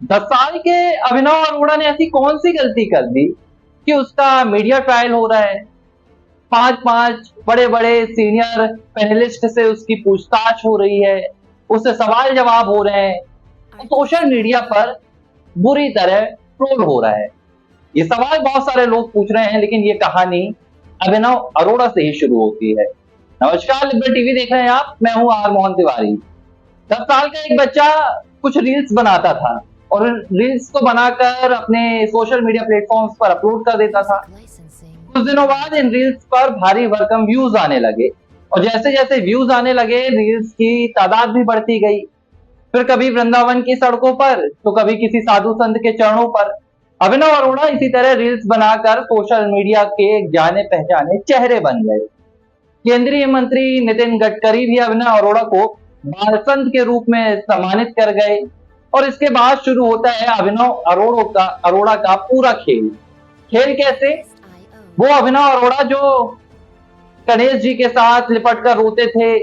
10 साल के अभिनव अरोड़ा ने ऐसी कौन सी गलती कर दी कि उसका मीडिया ट्रायल हो रहा है। पांच पांच बड़े बड़े सीनियर पैनलिस्ट से उसकी पूछताछ हो रही है, उससे सवाल जवाब हो रहे हैं, और सोशल मीडिया पर बुरी तरह ट्रोल हो रहा है। ये सवाल बहुत सारे लोग पूछ रहे हैं, लेकिन ये कहानी अभिनव अरोड़ा से ही शुरू होती है। नमस्कार, लिबरल टीवी देख रहे हैं आप, मैं हूं आर मोहन तिवारी। 10 साल का एक बच्चा कुछ रील्स बनाता था और रील्स को बनाकर अपने सोशल मीडिया प्लेटफॉर्म्स पर अपलोड कर देता था। कुछ दिनों बाद इन रील्स पर भारी भरकम व्यूज आने लगे, और जैसे जैसे व्यूज आने लगे रील्स की तादाद भी बढ़ती गई। फिर कभी वृंदावन की सड़कों पर तो कभी किसी साधु संत के चरणों पर अभिनव अरोड़ा इसी तरह रील्स बनाकर सोशल मीडिया के जाने पहचाने चेहरे बन गए। केंद्रीय मंत्री नितिन गडकरी भी अभिनव अरोड़ा को बाल संत के रूप में सम्मानित कर गए, और इसके बाद शुरू होता है अभिनव अरोड़ा का पूरा खेल। खेल कैसे? वो अभिनव अरोड़ा जो गणेश जी के साथ लिपट कर रोते थे,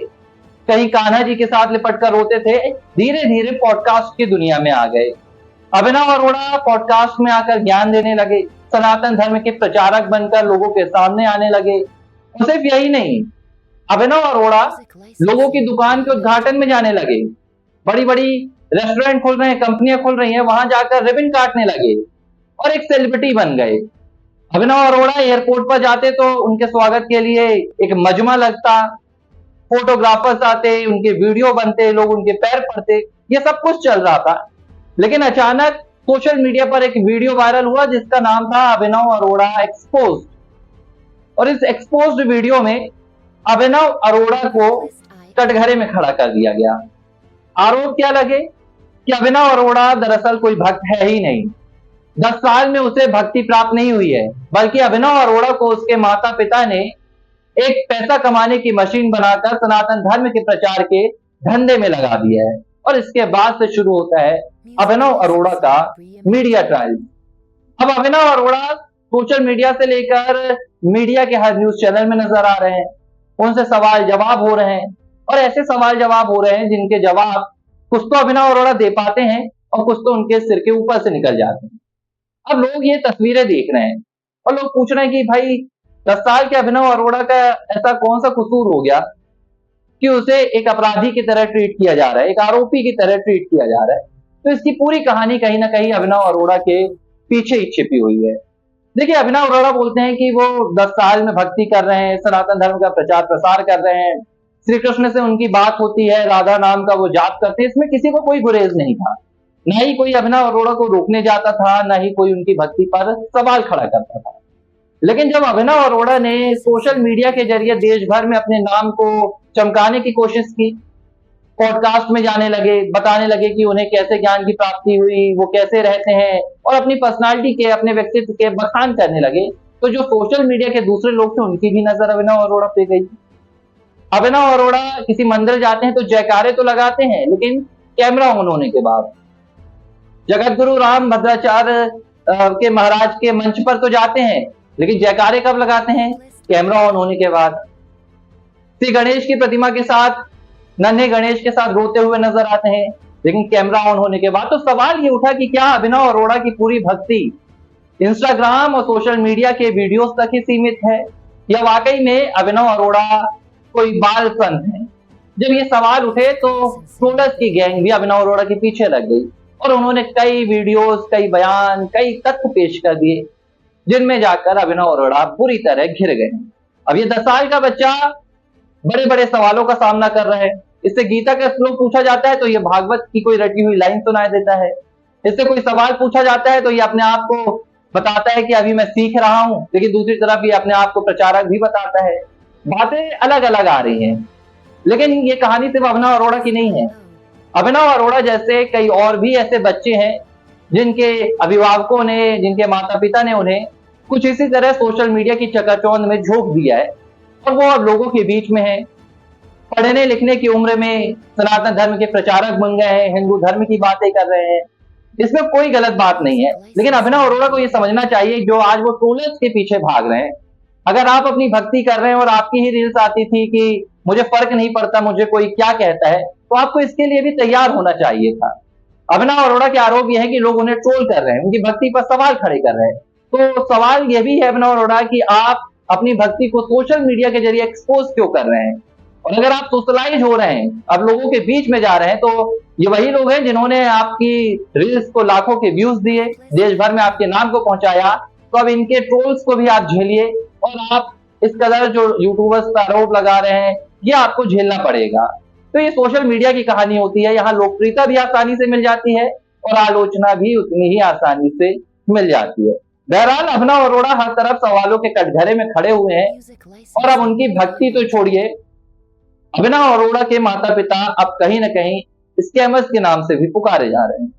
कहीं कान्हा जी के साथ लिपट कर रोते थे, धीरे धीरे पॉडकास्ट की दुनिया में आ गए। अभिनव अरोड़ा पॉडकास्ट में आकर ज्ञान देने लगे, सनातन धर्म के प्रचारक बनकर लोगों के सामने आने लगे। और सिर्फ यही नहीं, अभिनव अरोड़ा लोगों की दुकान के उद्घाटन में जाने लगे। बड़ी बड़ी रेस्टोरेंट खुल रहे हैं, कंपनियां खुल रही हैं, वहां जाकर रिबन काटने लगे और एक सेलिब्रिटी बन गए। अभिनव अरोड़ा एयरपोर्ट पर जाते तो उनके स्वागत के लिए एक मजमा लगता, फोटोग्राफर्स आते, उनके वीडियो बनते, लोग उनके पैर पड़ते, ये सब कुछ चल रहा था। लेकिन अचानक सोशल मीडिया पर एक वीडियो वायरल हुआ जिसका नाम था अभिनव अरोड़ा एक्सपोज्ड। और इस एक्सपोज्ड वीडियो में अभिनव अरोड़ा को कटघरे में खड़ा कर दिया गया। आरोप क्या लगे कि अभिनव अरोड़ा दरअसल कोई भक्त है ही नहीं। 10 साल में उसे भक्ति प्राप्त नहीं हुई है, बल्कि अभिनव अरोड़ा को उसके माता पिता ने एक पैसा कमाने की मशीन बनाकर सनातन धर्म के प्रचार के धंधे में लगा दिया है। और इसके बाद से शुरू होता है अभिनव अरोड़ा का मीडिया ट्रायल। अब अभिनव अरोड़ा सोशल मीडिया से लेकर मीडिया के हर न्यूज चैनल में नजर आ रहे हैं, उनसे सवाल जवाब हो रहे हैं, और ऐसे सवाल जवाब हो रहे हैं जिनके जवाब कुछ तो अभिनव अरोड़ा दे पाते हैं और कुछ तो उनके सिर के ऊपर से निकल जाते हैं। अब लोग ये तस्वीरें देख रहे हैं और लोग पूछ रहे हैं कि भाई 10 साल के अभिनव अरोड़ा का ऐसा कौन सा कसूर हो गया कि उसे एक अपराधी की तरह ट्रीट किया जा रहा है, एक आरोपी की तरह ट्रीट किया जा रहा है। तो इसकी पूरी कहानी कहीं ना कहीं अभिनव अरोड़ा के पीछे ही छिपी हुई है। देखिए, अभिनव अरोड़ा बोलते हैं कि वो 10 साल में भक्ति कर रहे हैं, सनातन धर्म का प्रचार प्रसार कर रहे हैं, श्री कृष्ण से उनकी बात होती है, राधा नाम का वो जाप करते हैं। इसमें किसी को कोई गुरेज नहीं था, ना ही कोई अभिनव अरोड़ा को रोकने जाता था, ना ही कोई उनकी भक्ति पर सवाल खड़ा करता था। लेकिन जब अभिनव अरोड़ा ने सोशल मीडिया के जरिए देश भर में अपने नाम को चमकाने की कोशिश की, पॉडकास्ट में जाने लगे, बताने लगे कि उन्हें कैसे ज्ञान की प्राप्ति हुई, वो कैसे रहते हैं, और अपनी पर्सनालिटी के, अपने व्यक्तित्व के बखान करने लगे, तो जो सोशल मीडिया के दूसरे लोग थे उनकी भी नजर अभिनव अरोड़ा पे गई। अभिनव अरोड़ा किसी मंदिर जाते हैं तो जयकारे तो लगाते हैं, लेकिन कैमरा ऑन होने के बाद। जगत गुरु राम भद्राचार्य के महाराज के मंच पर तो जाते हैं, लेकिन जयकारे कब लगाते हैं? कैमरा ऑन होने के बाद। श्री गणेश की प्रतिमा के साथ, नन्हे गणेश के साथ रोते हुए नजर आते हैं, लेकिन कैमरा ऑन होने के बाद। तो सवाल ये उठा कि क्या अभिनव अरोड़ा की पूरी भक्ति इंस्टाग्राम और सोशल मीडिया के वीडियोस तक ही सीमित है, या वाकई में अभिनव अरोड़ा कोई बाल संत है? जब ये सवाल उठे तो ट्रोलर्स की गैंग भी अभिनव अरोड़ा के पीछे लग गई, और उन्होंने कई वीडियोस, कई बयान, कई तथ्य पेश कर दिए, जिनमें जाकर अभिनव अरोड़ा बुरी तरह घिर गए। अब ये 10 साल का बच्चा बड़े बड़े सवालों का सामना कर रहा है। इससे गीता का श्लोक पूछा जाता है तो ये भागवत की कोई रटी हुई लाइन सुनाई देता है। इससे कोई सवाल पूछा जाता है तो ये अपने आप को बताता है कि अभी मैं सीख रहा हूं, लेकिन दूसरी तरफ ये अपने आप को प्रचारक भी बताता है। बातें अलग अलग आ रही हैं, लेकिन ये कहानी सिर्फ अभिनव अरोड़ा की नहीं है। अभिनव अरोड़ा जैसे कई और भी ऐसे बच्चे हैं जिनके अभिभावकों ने, जिनके माता पिता ने उन्हें कुछ इसी तरह सोशल मीडिया की चकाचौंध में झोंक दिया है, और वो अब लोगों के बीच में है। पढ़ने लिखने की उम्र में सनातन धर्म के प्रचारक बन गए हैं, हिंदू धर्म की बातें कर रहे हैं। इसमें कोई गलत बात नहीं है, लेकिन अभिनव अरोड़ा को ये समझना चाहिए, जो आज वो ट्रोलर्स के पीछे भाग रहे हैं, अगर आप अपनी भक्ति कर रहे हैं और आपकी ही रील्स आती थी कि मुझे फर्क नहीं पड़ता मुझे कोई क्या कहता है, तो आपको इसके लिए भी तैयार होना चाहिए था। अभिनव अरोड़ा के आरोप ये है कि लोग उन्हें ट्रोल कर रहे हैं, उनकी भक्ति पर सवाल खड़े कर रहे हैं। तो सवाल ये भी है अभिनव अरोड़ा कि आप अपनी भक्ति को सोशल मीडिया के जरिए एक्सपोज क्यों कर रहे हैं? और अगर आप सोशलाइज हो रहे हैं, अब लोगों के बीच में जा रहे हैं, तो ये वही लोग हैं जिन्होंने आपकी रील्स को लाखों के व्यूज दिए, देश भर में आपके नाम को पहुंचाया, तो अब इनके ट्रोल्स को भी आप झेलिए और आप इस कदर जो यूट्यूबर्स पर आरोप लगा रहे हैं, ये आपको झेलना पड़ेगा। तो ये सोशल मीडिया की कहानी होती है, यहाँ लोकप्रियता भी आसानी से मिल जाती है और आलोचना भी उतनी ही आसानी से मिल जाती है। बहरहाल अभिनव अरोड़ा हर तरफ सवालों के कटघरे में खड़े हुए हैं और अब उनकी भक्ति तो छोड़िए, अभिनव अरोड़ा के माता पिता अब कहीं न कहीं स्कैमर्स के नाम से भी पुकारे जा रहे हैं।